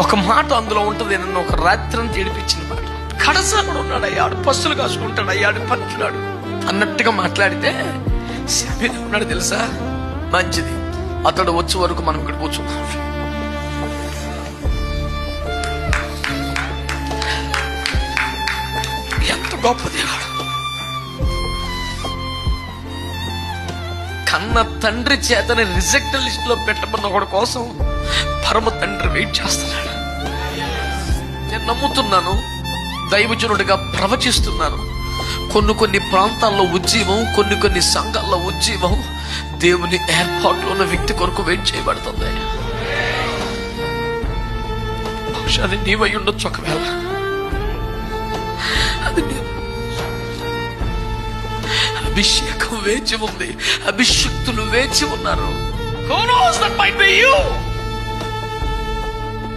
ఒక మాట అందులో ఉంటుంది, నన్ను ఒక రాత్రి అంతా ఏడిపించిన మాట. కడసాడు ఉన్నాడు, అయ్యాడు పస్తులు కాసుకుంటాడు, అయ్యాడు పట్టున్నాడు అన్నట్టుగా మాట్లాడితే శామ్యూల్ ఉన్నాడు తెలుసా, మంచిది అతడు వచ్చే వరకు మనం ఇక్కడ కూర్చున్నాం. ఎంత గొప్ప దేవుడు. కన్న తండ్రి చేతని రిజెక్ట్ లిస్ట్ లో పెట్టమన్న ఒకటి కోసం పరమ తండ్రి వెయిట్ చేస్తున్నాడు. నేను నమ్ముతున్నాను, దైవజనుడిగా ప్రవచిస్తున్నాను. కొన్ని ప్రాంతాల్లో ఉజ్జీవం, కొన్ని సంఘాల్లో ఉజ్జీవం దేవుని ఏర్పాట్లో ఉన్న వ్యక్తి కొరకు వెయిట్ చేయబడుతుంది. బహుశా అది నీవై ఉండొచ్చు. ఒకవేళ అది అభిషేకం వేచి ఉంది, అభిషక్తులు వేచి ఉన్నారు. Who knows, that might be you.